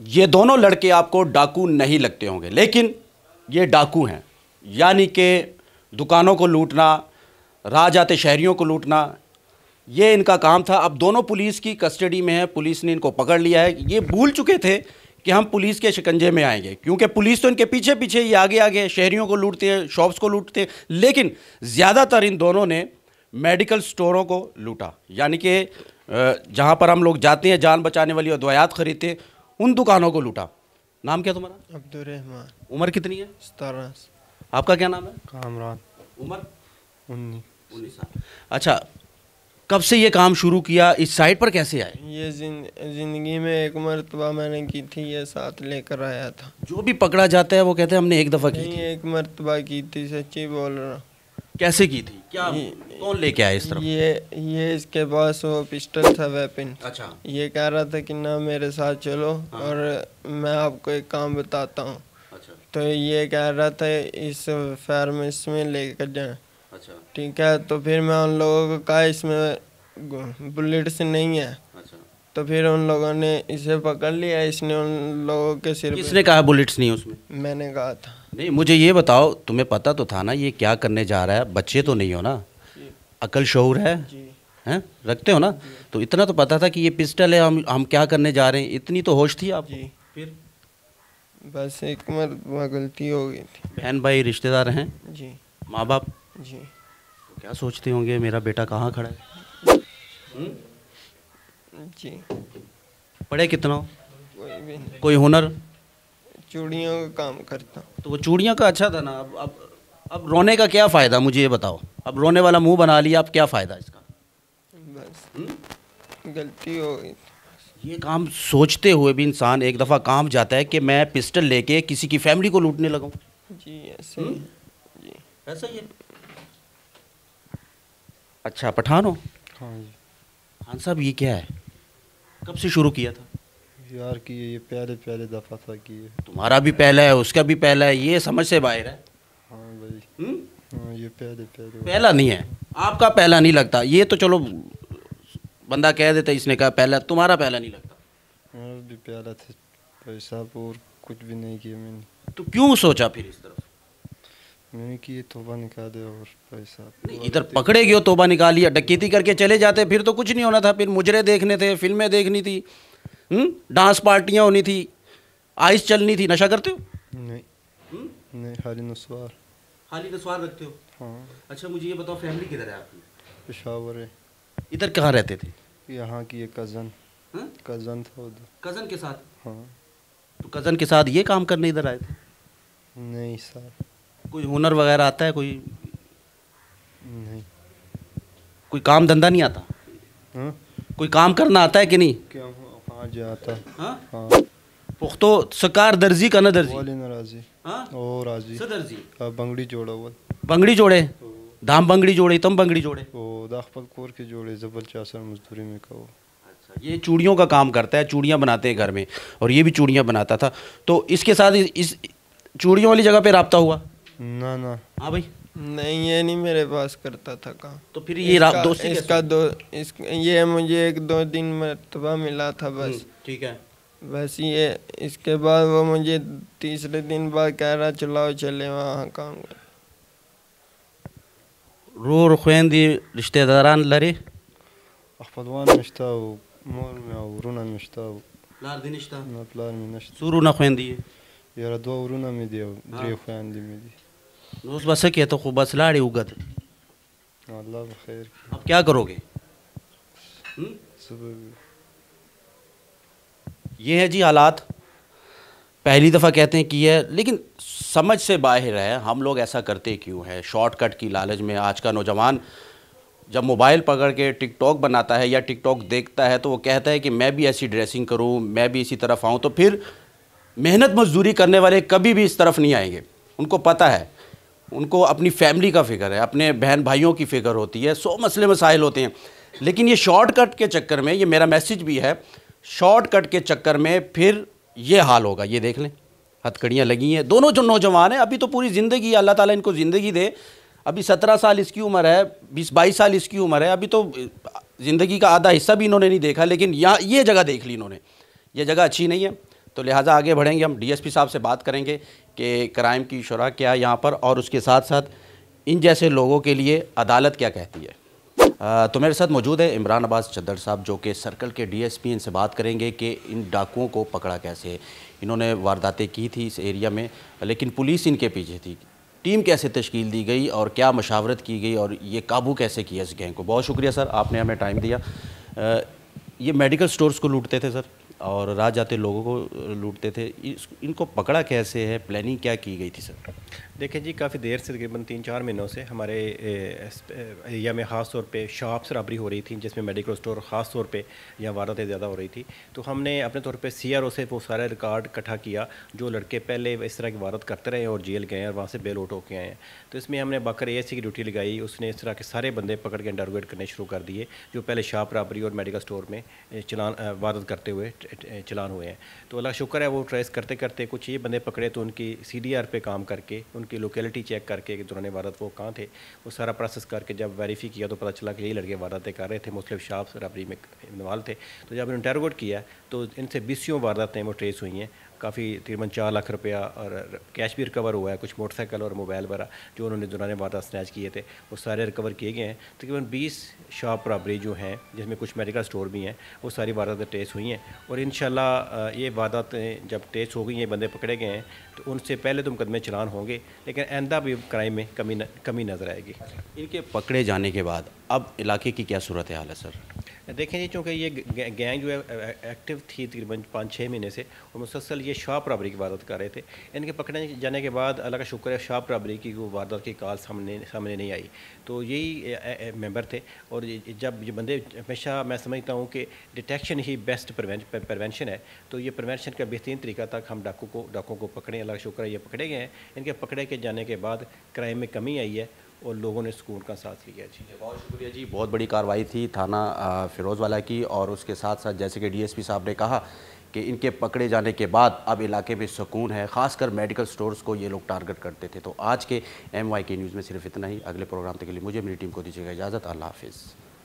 ये दोनों लड़के आपको डाकू नहीं लगते होंगे, लेकिन ये डाकू हैं। यानी कि दुकानों को लूटना, राह जाते शहरियों को लूटना, ये इनका काम था। अब दोनों पुलिस की कस्टडी में है, पुलिस ने इनको पकड़ लिया है। ये भूल चुके थे कि हम पुलिस के शिकंजे में आएंगे, क्योंकि पुलिस तो इनके पीछे पीछे ही आगे आगे शहरियों को लूटते हैं, शॉप्स को लूटते हैं। लेकिन ज़्यादातर इन दोनों ने मेडिकल स्टोरों को लूटा, यानी कि जहाँ पर हम लोग जाते हैं जान बचाने वाली और दवायात खरीदते हैं, उन दुकानों को लूटा। नाम क्या तुम्हारा? अब्दुर्रहमान। उम्र कितनी है? 17। आपका क्या नाम है? कामरान। उम्र 19 साल। अच्छा, कब से ये काम शुरू किया? इस साइट पर कैसे आए? ये ज़िंदगी में एक मरतबा मैंने की थी, ये साथ लेकर आया था। जो भी पकड़ा जाता है वो कहते हैं हमने एक दफ़ा की नहीं, थी। एक मरतबा की थी, सच्ची बोल रहा। कैसे की थी? क्या कौन लेके आया इस तरफ? ये इसके पास वो पिस्टल था, वेपन। अच्छा। ये कह रहा था कि ना मेरे साथ चलो। हाँ। और मैं आपको एक काम बताता हूँ। अच्छा। तो ये कह रहा था इस फार्मेस में लेकर जाएं। अच्छा। ठीक है, तो फिर मैं उन लोगों को कहा इसमें बुलेट्स नहीं है। अच्छा। तो फिर उन लोगों ने इसे पकड़ लिया। इसने उन लोगों के सिर पे। किसने कहा बुलेट्स नहीं है उसमें? मैंने कहा था। नहीं, मुझे ये बताओ, तुम्हें पता तो था ना ये क्या करने जा रहा है? बच्चे तो नहीं हो ना, अकल शऊर है? जी। हैं, रखते हो ना? तो इतना तो पता था कि ये पिस्टल है, हम क्या करने जा रहे हैं, इतनी तो होश थी आपको? जी। फिर बस एक मरतबा गलती हो गई थी। बहन भाई रिश्तेदार हैं? जी। माँ बाप? जी। तो क्या सोचते होंगे मेरा बेटा कहाँ खड़ा है? जी। पढ़े कितना हो? कोई भी नहीं। कोई हुनर? चूड़ियों का काम करता। तो वो चूड़ियाँ का अच्छा था ना। अब रोने का क्या फ़ायदा, मुझे ये बताओ। अब रोने वाला मुंह बना लिया, अब क्या फ़ायदा इसका? बस गलती हो गई थी। ये काम सोचते हुए भी इंसान एक दफ़ा काम जाता है कि मैं पिस्टल लेके किसी की फैमिली को लूटने लगाऊं। जी ऐसे ही है। जी ऐसा ही है। अच्छा, पठान हो? हाँ जी। खान साहब, ये क्या है? कब से शुरू किया था? यार कि ये पहले दफ़ा था कि ये। तुम्हारा भी पहला है, उसका भी पहला है, ये समझ से बाहर है। हाँ भाई। हाँ, ये पहले पहला नहीं है, आपका पहला नहीं लगता। ये तो चलो बंदा कह देता, इसने कहा पहला, तुम्हारा पहला नहीं लगता। हमारा भी पहला था भाई साहब, और कुछ भी नहीं किया मैंने। तो क्यों सोचा फिर इस तरफ? मैंने कि ये तोबा निकाल दे। और भाई साहब नहीं, इधर पकड़े गए हो, तोबा निकालिया, डकैती करके चले जाते, फिर तो कुछ नहीं होना था। फिर मुजरे देखने थे, फिल्में देखनी थी, डांस पार्टियाँ होनी थी, आइस चलनी थी। नशा करते हो? नहीं। नहीं, खाली नस्वार। खाली नस्वार रखते हो? हाँ। अच्छा, मुझे ये बताओ, फैमिली किधर है आपकी? पेशावर है। इधर कहाँ रहते थे? यहाँ की एक कज़न था उधर। कज़न के साथ? हाँ। तो कज़न के साथ ये काम करने इधर आए थे? नहीं सर। कोई हुनर वगैरह आता है? कोई नहीं। कोई काम धंधा नहीं आता? हाँ? कोई काम करना आता है कि नहीं? क्या? हाँ जाता। हाँ? हाँ। पुख्तो सकार दर्जी का न दर्जी? वाली नाराजी। हाँ? ओ राजी। दर्जी। बंगड़ी जोड़ा वो। बंगड़ी जोड़े? धाम बंगड़ी जोड़े, तम बंगड़ी जोड़े? ओ दाखपल कोर के जोड़े, जबल चासर मजदूरी में कहो। अच्छा, ये चूड़ियों का काम करता है, चूड़ियाँ बनाते हैं घर में, और ये भी चूड़ियाँ बनाता था। तो इसके साथ इस चूड़ियों वाली जगह पे राब्ता हुआ? ना ना। हाँ भाई। नहीं, ये नहीं मेरे पास करता था काम। तो फिर ये दोस्ती ये मुझे 1-2 दिन मरतबा मिला था बस। ठीक है। बस ये इसके बाद वो मुझे तीसरे दिन बाद कह रहा चलाओ चले वहाँ काम कर। रोर खुएंदी रिश्तेदारान लरे अखपलवान नश्ता मोर में औरुना नश्ता लार दी निश्ता ना प्लान में नश्ता सुरू ना खुएंदी यार 2 औरुना में दिया 3 खुआन दी में दी दोस्त बस के तो खूब बस लाड़ी उगत। अल्लाह बखैर। अब क्या करोगे? ये है जी हालात। पहली दफ़ा कहते हैं कि है, लेकिन समझ से बाहर है। हम लोग ऐसा करते क्यों है? शॉर्टकट की लालच में आज का नौजवान जब मोबाइल पकड़ के टिकटॉक बनाता है या टिकटॉक देखता है तो वो कहता है कि मैं भी ऐसी ड्रेसिंग करूं, मैं भी इसी तरफ आऊं। तो फिर मेहनत मजदूरी करने वाले कभी भी इस तरफ नहीं आएंगे। उनको पता है, उनको अपनी फैमिली का फ़िक्र है, अपने बहन भाइयों की फ़िक्र होती है, 100 मसले मसाइल होते हैं। लेकिन ये शॉर्टकट के चक्कर में, ये मेरा मैसेज भी है, शॉर्टकट के चक्कर में फिर ये हाल होगा। ये देख लें, हथकड़ियाँ लगी हैं। दोनों जो नौजवान हैं, अभी तो पूरी ज़िंदगी, अल्लाह ताला इनको ज़िंदगी दे। अभी 17 साल इसकी उम्र है, 20-22 साल इसकी उम्र है। अभी तो ज़िंदगी का आधा हिस्सा भी इन्होंने नहीं देखा, लेकिन यहाँ ये जगह देख ली इन्होंने। ये जगह अच्छी नहीं है। तो लिहाजा आगे बढ़ेंगे, हम डीएसपी साहब से बात करेंगे कि क्राइम की शुरह क्या है यहाँ पर, और उसके साथ साथ इन जैसे लोगों के लिए अदालत क्या कहती है। तो मेरे साथ मौजूद है इमरान अब्बास चद्दर साहब, जो कि सर्कल के डीएसपी। इनसे बात करेंगे कि इन डाकुओं को पकड़ा कैसे। इन्होंने वारदातें की थी इस एरिया में, लेकिन पुलिस इनके पीछे थी। टीम कैसे तश्कील दी गई और क्या मशावरत की गई और ये काबू कैसे किया इस गैंग को। बहुत शुक्रिया सर, आपने हमें टाइम दिया। ये मेडिकल स्टोर्स को लूटते थे सर, और राह जाते लोगों को लूटते थे। इनको पकड़ा कैसे है, प्लानिंग क्या की गई थी सर। देखिए जी, काफ़ी देर से तकरीबन 3-4 महीनों से हमारे एरिया में ख़ास तौर पे शॉप्स रबरी हो रही थी, जिसमें मेडिकल स्टोर ख़ास तौर पे यहाँ वारदातें ज़्यादा हो रही थी। तो हमने अपने तौर पे सीआरओ से वो सारा रिकॉर्ड इकट्ठा किया, जो लड़के पहले इस तरह की वारदात करते रहे और जेल गए हैं और वहाँ से बेल आउट होकर आए हैं। तो इसमें हमने बाकर एएससी की ड्यूटी लगाई, उसने इस तरह के सारे बंदे पकड़ के इंटरोगेट करने शुरू कर दिए, जो पहले शॉप रबरी और मेडिकल स्टोर में चलान वारदात करते हुए चलान हुए हैं। तो अल्लाह शुक्र है, वो ट्रेस करते करते कुछ ये बंदे पकड़े, तो उनकी CDR पे काम करके उनकी लोकेलिटी चेक करके कि दौरान वारदात वो कहाँ थे, वो सारा प्रोसेस करके जब वेरीफाई किया तो पता चला कि यही लड़के वारदातें कर रहे थे, मुख्तलिफ शॉप्स रबरी में इन्वॉल्व थे। तो जब इंटरोगेट किया तो इनसे 20 वारदातें वो ट्रेस हुई हैं। काफ़ी तकरीबन 4 लाख रुपया और कैश भी रिकवर हुआ है, कुछ मोटरसाइकिल और मोबाइल वगैरह जो उन्होंने दौरान वारदात स्नैच किए थे, वो सारे रिकवर किए गए हैं। तकरीबन 20 शॉप रबरी जो हैं, जिसमें कुछ मेडिकल स्टोर भी हैं, वो सारी वारदातें ट्रेस हुई हैं। और इंशाल्लाह ये वारदातें जब ट्रेस हो गई हैं, बंदे पकड़े गए हैं, तो उनसे पहले तो मुकदमे चलान होंगे, लेकिन आइंदा भी क्राइम में कमी नज़र आएगी। इनके पकड़े जाने के बाद अब इलाके की क्या सूरत हाल है सर। देखें जी, चूँकि ये गैंग जो है एक्टिव थी तकरीबन 5-6 महीने से, और मुसलसल ये शॉप रबरी की वारदात कर रहे थे। इनके पकड़े जाने के बाद अल्लाह का शुक्र है, शॉप रबरी की वो वारदात की कॉल सामने नहीं आई। तो यही मेंबर थे, और जब ये बंदे, हमेशा मैं समझता हूँ कि डिटेक्शन ही बेस्ट प्रिवेंशन है। तो ये प्रिवेंशन का बेहतरीन तरीका था कि हम डाकुओं को पकड़ें। अल्लाह का शुक्र है, ये पकड़े गए हैं। इनके पकड़े के जाने के बाद क्राइम में कमी आई है और लोगों ने सुकून का साथ लिया। जी बहुत शुक्रिया जी, बहुत बड़ी कार्रवाई थी थाना फिरोज़वाला की, और उसके साथ साथ जैसे कि डीएसपी साहब ने कहा कि इनके पकड़े जाने के बाद अब इलाके में सुकून है। ख़ासकर मेडिकल स्टोर्स को ये लोग टारगेट करते थे। तो आज के MYK न्यूज़ में सिर्फ इतना ही। अगले प्रोग्राम तक के लिए मुझे, मेरी टीम को दीजिएगा इजाज़त। अल्लाह हाफिज़।